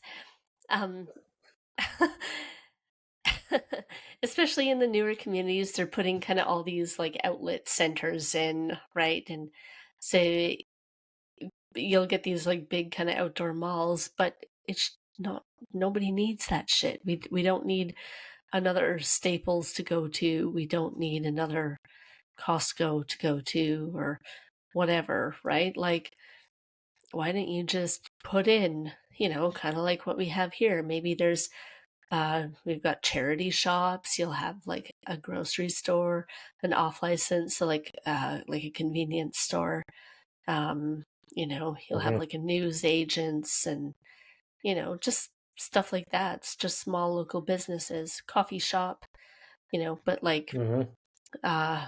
Um especially in the newer communities, they're putting kind of all these like outlet centers in, right? And so you'll get these like big kind of outdoor malls, but it's not nobody needs that shit. We don't need another Staples to go to. We don't need another Costco to go to or whatever, right? Like why don't you just put in, kind of like what we have here. Maybe we've got charity shops. You'll have like a grocery store, an off license, so like a convenience store. Um, you'll have Hmm. like a news agents and just stuff like that. It's just small local businesses, coffee shop, but like Hmm. uh,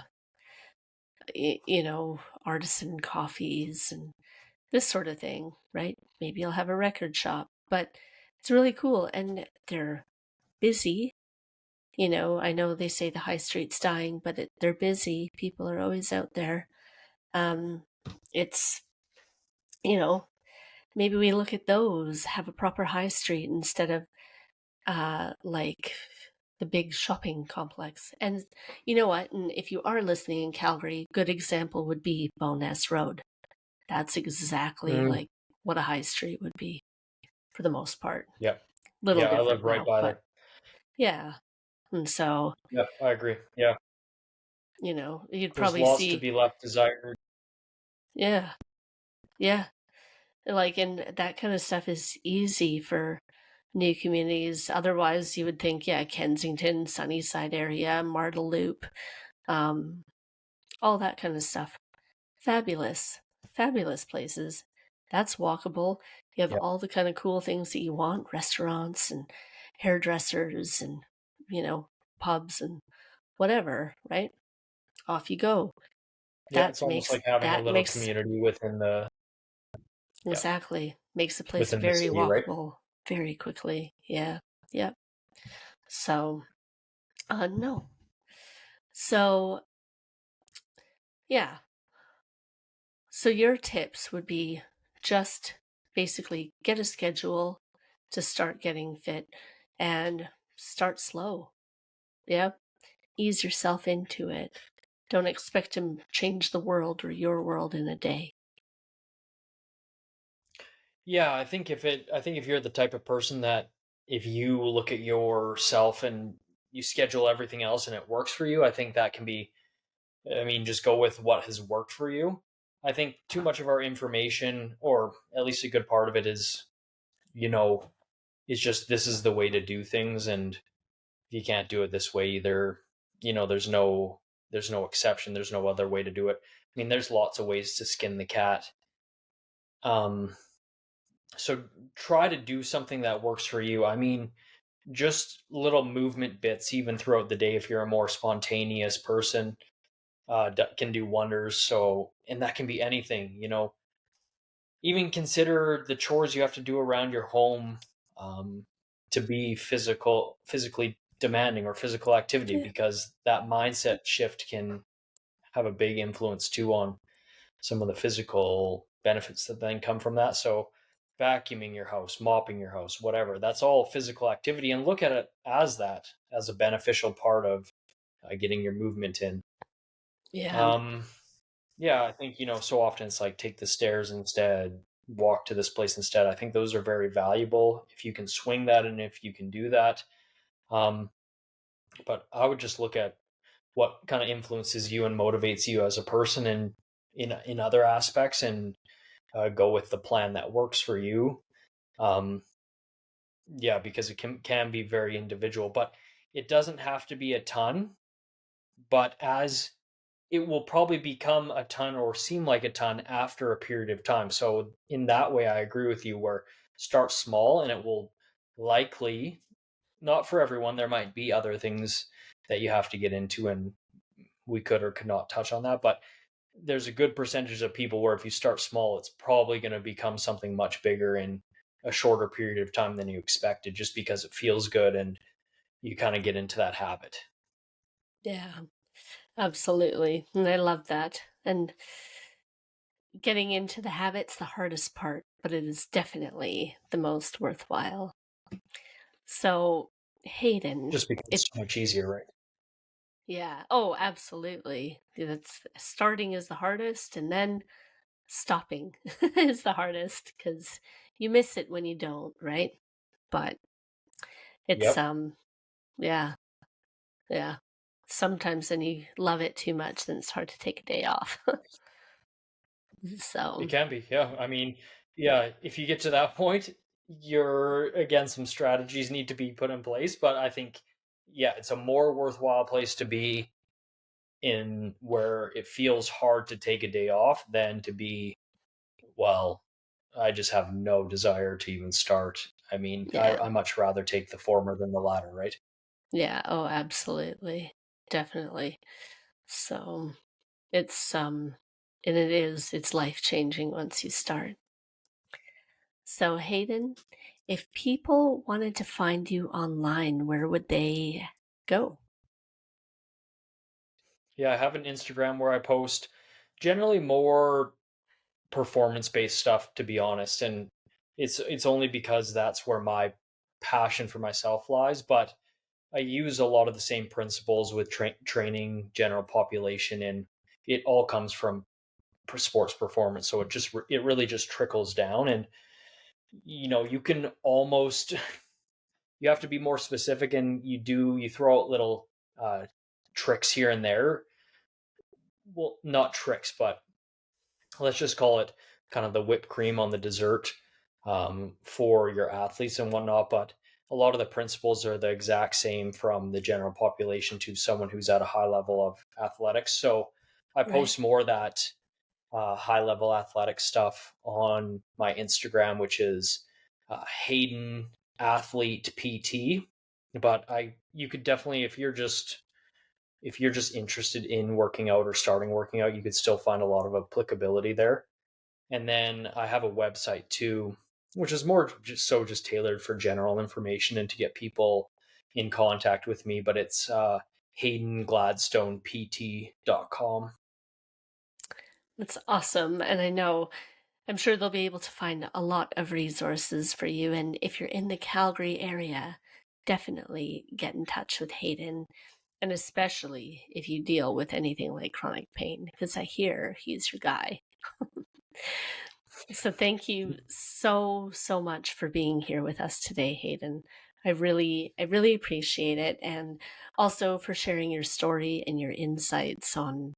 artisan coffees and this sort of thing, right? Maybe I'll have a record shop, but it's really cool and they're busy. I know they say the high street's dying, but they're busy. People are always out there. Um, it's, you know, maybe we look at those, have a proper high street instead of like the big shopping complex. And you know what? And if you are listening in Calgary, good example would be Bowness Road. That's exactly Hmm. like what a high street would be for the most part. Yeah. Little Yeah. I live different right now, by but there. yeah. And so, Yeah. I agree. Yeah. you'd There's probably lots to see, be left desired. yeah, yeah. Like, and that kind of stuff is easy for new communities. Otherwise, you would think, yeah, Kensington, Sunnyside area, Martle Loop, um, all that kind of stuff. Fabulous, fabulous places. That's walkable. You have Yeah. all the kind of cool things that you want, restaurants and hairdressers and, you know, pubs and whatever, right? Off you go. Yeah. It's almost like having a That little makes community within the, yeah, exactly makes the place within the very city, right? walkable very quickly. Yeah. Yep. So, no. So, yeah. So your tips would be just basically get a schedule to start getting fit and start slow. Yeah. Ease yourself into it. Don't expect to change the world or your world in a day. Yeah, I think if you're the type of person that if you look at yourself and you schedule everything else and it works for you, I think that can be, I mean, just go with what has worked for you. I think too much of our information, or at least a good part of it, is, you know, it's just this is the way to do things, and if you can't do it this way either, there's no exception. There's no other way to do it. I mean, there's lots of ways to skin the cat. Um, so try to do something that works for you. I mean, just little movement bits, even throughout the day, if you're a more spontaneous person, can do wonders. So, and that can be anything, even consider the chores you have to do around your home, um, to be physically demanding, or physical activity, Yeah. because that mindset shift can have a big influence too on some of the physical benefits that then come from that. So, vacuuming your house, mopping your house, whatever, that's all physical activity. And look at it as that, as a beneficial part of getting your movement in. Yeah. Um, yeah, I think, so often it's like take the stairs instead, walk to this place instead. I think those are very valuable if you can swing that and if you can do that. Um, but I would just look at what kind of influences you and motivates you as a person, and in other aspects, and go with the plan that works for you. Um, yeah, because it can be very individual, but it doesn't have to be a ton. But as it will probably become a ton or seem like a ton after a period of time. So in that way, I agree with you. Where start small, and it will likely, not for everyone. There might be other things that you have to get into, and we could or could not touch on that, but there's a good percentage of people where if you start small, it's probably going to become something much bigger in a shorter period of time than you expected, just because it feels good and you kind of get into that habit. Yeah. Absolutely. And I love that. And getting into the habit's the hardest part, but it is definitely the most worthwhile. So, Hayden, Just because if it's so much easier, right? yeah, oh, absolutely. That's starting is the hardest, and then stopping is the hardest because you miss it when you don't, right? But it's Yep. yeah, yeah. Sometimes when you love it too much, then it's hard to take a day off. It So can be. Yeah. I mean, yeah, if you get to that point, you're, again, some strategies need to be put in place, but I think, yeah, it's a more worthwhile place to be in, where it feels hard to take a day off, than to be, well, I just have no desire to even start. I mean, yeah, I much rather take the former than the latter, right? yeah. Oh, absolutely, definitely. So it's and it's life changing once you start. So Hayden, if people wanted to find you online, where would they go? Yeah, I have an Instagram where I post generally more performance based stuff, to be honest, and it's only because that's where my passion for myself lies. But I use a lot of the same principles with training general population, and it all comes from sports performance. So it really just trickles down, and you can almost you have to be more specific, and you throw out little uh, tricks here and there. Well, not tricks, but let's just call it kind of the whipped cream on the dessert, for your athletes and whatnot. But a lot of the principles are the exact same from the general population to someone who's at a high level of athletics. So I Right. post more of that high level athletic stuff on my Instagram, which is Hayden Athlete PT. But you could definitely, if you're just interested in working out or starting working out, you could still find a lot of applicability there. And then I have a website too, which is more just tailored for general information and to get people in contact with me. But it's haydengladstonept.com. That's awesome. And I'm sure they'll be able to find a lot of resources for you. And if you're in the Calgary area, definitely get in touch with Hayden. And especially if you deal with anything like chronic pain, because I hear he's your guy. So thank you so, so much for being here with us today, Hayden. I really appreciate it. And also for sharing your story and your insights on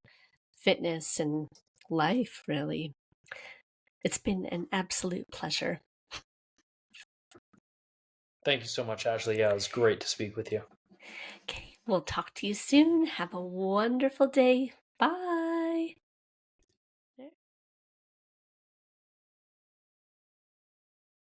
fitness and life, really. It's been an absolute pleasure. Thank you so much, Ashley. Yeah, it was great to speak with you. Okay, we'll talk to you soon. Have a wonderful day. Bye.